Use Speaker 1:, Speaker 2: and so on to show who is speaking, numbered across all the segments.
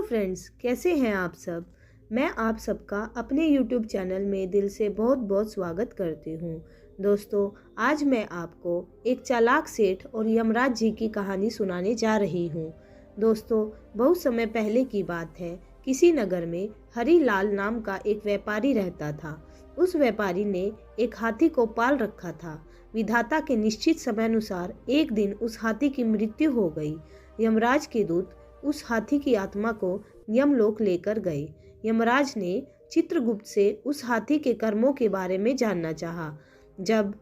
Speaker 1: Friends, कैसे हैं आप सब। मैं आप सबका अपने YouTube चैनल में दिल से बहुत बहुत स्वागत करती हूँ। दोस्तों, आज मैं आपको एक चालाक सेठ और यमराज जी की कहानी सुनाने जा रही हूँ। दोस्तों, बहुत समय पहले की बात है। किसी नगर में हरिलाल नाम का एक व्यापारी रहता था। उस व्यापारी ने एक हाथी को पाल रखा था। विधाता के निश्चित समयानुसार एक दिन उस हाथी की मृत्यु हो गई। यमराज के दूत उस हाथी की आत्मा को यमलोक लेकर गए। यमराज ने चित्रगुप्त से उस हाथी के कर्मों के बारे में जानना चाहा। जब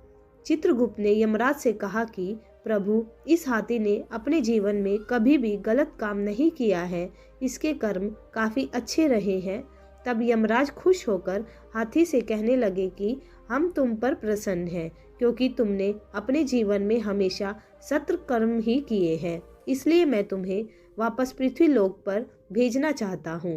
Speaker 1: चित्रगुप्त ने यमराज से कहा कि प्रभु, इस हाथी ने अपने जीवन में कभी भी गलत काम नहीं किया है, इसके कर्म काफी अच्छे रहे हैं, तब यमराज खुश होकर हाथी से कहने लगे कि हम तुम पर प्रसन्न हैं, क्योंकि तुमने अपने जीवन में हमेशा सत्य कर्म ही किए हैं, इसलिए मैं तुम्हें वापस पृथ्वी लोक पर भेजना चाहता हूँ।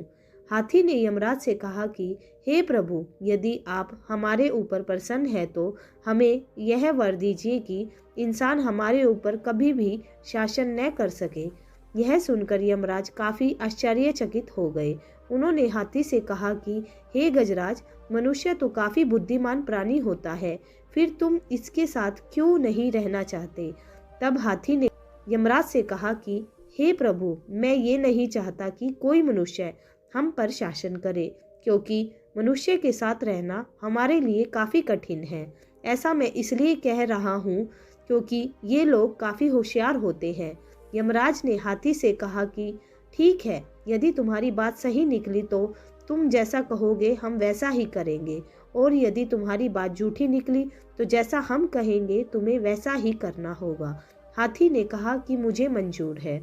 Speaker 1: हाथी ने यमराज से कहा कि हे प्रभु, यदि आप हमारे ऊपर प्रसन्न हैं तो हमें यह वर दीजिए कि इंसान हमारे ऊपर कभी भी शासन न कर सके। यह सुनकर यमराज काफी आश्चर्यचकित हो गए। उन्होंने हाथी से कहा कि हे गजराज, मनुष्य तो काफी बुद्धिमान प्राणी होता है, फिर तुम इसके साथ क्यों नहीं रहना चाहते। तब हाथी ने यमराज से कहा कि हे प्रभु, मैं ये नहीं चाहता कि कोई मनुष्य हम पर शासन करे, क्योंकि मनुष्य के साथ रहना हमारे लिए काफ़ी कठिन है। ऐसा मैं इसलिए कह रहा हूँ क्योंकि ये लोग काफ़ी होशियार होते हैं। यमराज ने हाथी से कहा कि ठीक है, यदि तुम्हारी बात सही निकली तो तुम जैसा कहोगे हम वैसा ही करेंगे, और यदि तुम्हारी बात झूठी निकली तो जैसा हम कहेंगे तुम्हें वैसा ही करना होगा। हाथी ने कहा कि मुझे मंजूर है।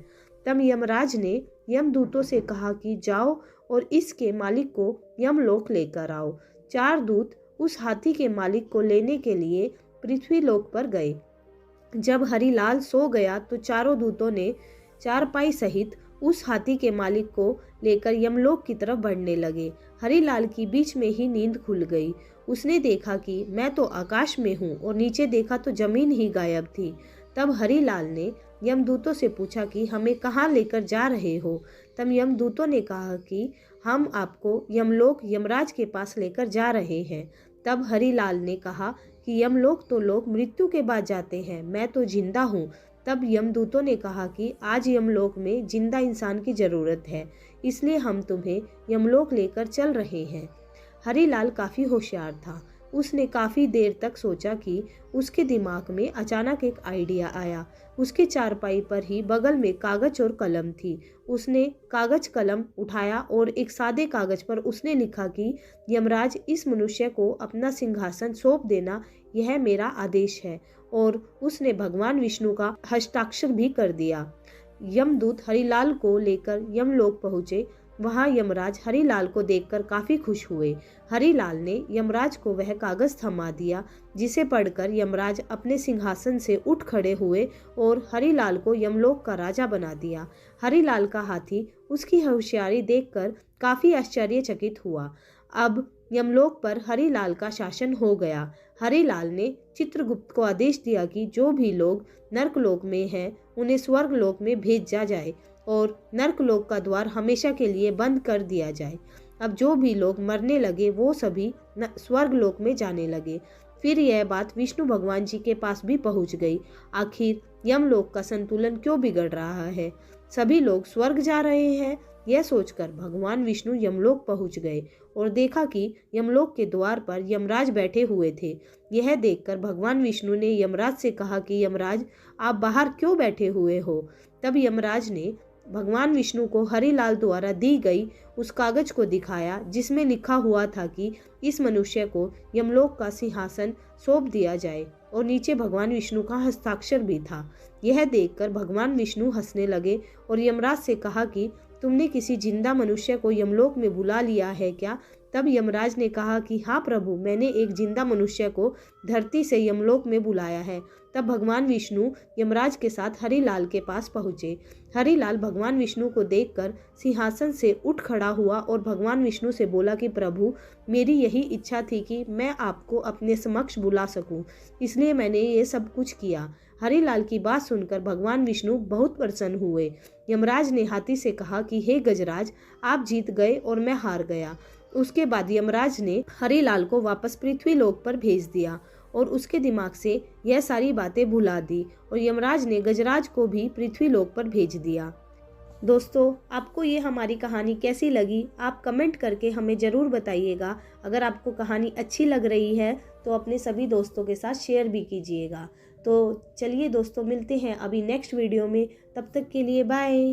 Speaker 1: तब यमराज ने यमदूतों से कहा कि जाओ और इसके मालिक को यमलोक लेकर आओ। 4 दूत उस हाथी के मालिक को लेने के लिए पृथ्वी लोक पर गए। जब हरिलाल सो गया तो चारों दूतों ने चारपाई सहित उस हाथी के मालिक को लेकर यमलोक की तरफ बढ़ने लगे। हरिलाल की बीच में ही नींद खुल गई। उसने देखा कि मैं तो आकाश में हूँ, और नीचे देखा तो जमीन ही गायब थी। तब हरिलाल ने यमदूतों से पूछा कि हमें कहाँ लेकर जा रहे हो। तब यमदूतों ने कहा कि हम आपको यमलोक यमराज के पास लेकर जा रहे हैं। तब हरिलाल ने कहा कि यमलोक तो लोग मृत्यु के बाद जाते हैं, मैं तो जिंदा हूँ। तब यमदूतों ने कहा कि आज यमलोक में जिंदा इंसान की जरूरत है, इसलिए हम तुम्हें यमलोक लेकर चल रहे हैं। हरिलाल काफी होशियार था। उसने काफ़ी देर तक सोचा कि उसके दिमाग में अचानक एक आइडिया आया। उसके चारपाई पर ही बगल में कागज और कलम थी। उसने कागज कलम उठाया और एक सादे कागज पर उसने लिखा कि यमराज, इस मनुष्य को अपना सिंहासन सौंप देना, यह मेरा आदेश है। और उसने भगवान विष्णु का हस्ताक्षर भी कर दिया। यमदूत हरिलाल को लेकर यमलोक पहुँचे। वहाँ यमराज हरिलाल को देखकर काफी खुश हुए। हरिलाल ने यमराज को वह कागज थमा दिया, जिसे पढ़कर यमराज अपने सिंहासन से उठ खड़े हुए और हरिलाल को यमलोक का राजा बना दिया। हरिलाल का हाथी उसकी होशियारी देखकर काफी आश्चर्यचकित हुआ। अब यमलोक पर हरिलाल का शासन हो गया। हरिलाल ने चित्रगुप्त को आदेश दिया कि जो भी लोग नर्कलोक में हैं उन्हें स्वर्गलोक में भेजा जाए और नर्कलोक का द्वार हमेशा के लिए बंद कर दिया जाए। अब जो भी लोग मरने लगे वो सभी स्वर्गलोक में जाने लगे। फिर यह बात विष्णु भगवान जी के पास भी पहुंच गई। आखिर यमलोक का संतुलन क्यों बिगड़ रहा है, सभी लोग स्वर्ग जा रहे हैं। यह सोचकर भगवान विष्णु यमलोक पहुंच गए और देखा कि यमलोक के द्वार पर यमराज बैठे हुए थे। यह देखकर भगवान विष्णु ने यमराज से कहा कि यमराज, आप बाहर क्यों बैठे हुए हो। तब यमराज ने भगवान विष्णु को हरिलाल द्वारा दी गई उस कागज को दिखाया, जिसमें लिखा हुआ था कि इस मनुष्य को यमलोक का सिंहासन सौंप दिया जाए, और नीचे भगवान विष्णु का हस्ताक्षर भी था। यह देखकर भगवान विष्णु हंसने लगे और यमराज से कहा कि तुमने किसी जिंदा मनुष्य को यमलोक में बुला लिया है क्या। तब यमराज ने कहा कि हाँ प्रभु, मैंने एक जिंदा मनुष्य को धरती से यमलोक में बुलाया है। तब भगवान विष्णु यमराज के साथ हरिलाल के पास पहुँचे। हरिलाल भगवान विष्णु को देखकर सिंहासन से उठ खड़ा हुआ और भगवान विष्णु से बोला कि प्रभु, मेरी यही इच्छा थी कि मैं आपको अपने समक्ष बुला सकूं, इसलिए मैंने ये सब कुछ किया। हरिलाल की बात सुनकर भगवान विष्णु बहुत प्रसन्न हुए। यमराज ने हाथी से कहा कि हे गजराज, आप जीत गए और मैं हार गया। उसके बाद यमराज ने हरिलाल को वापस पृथ्वी लोक पर भेज दिया और उसके दिमाग से यह सारी बातें भुला दी और यमराज ने गजराज को भी पृथ्वी लोक पर भेज दिया। दोस्तों, आपको ये हमारी कहानी कैसी लगी, आप कमेंट करके हमें ज़रूर बताइएगा। अगर आपको कहानी अच्छी लग रही है तो अपने सभी दोस्तों के साथ शेयर भी कीजिएगा। तो चलिए दोस्तों, मिलते हैं अभी नेक्स्ट वीडियो में। तब तक के लिए बाय।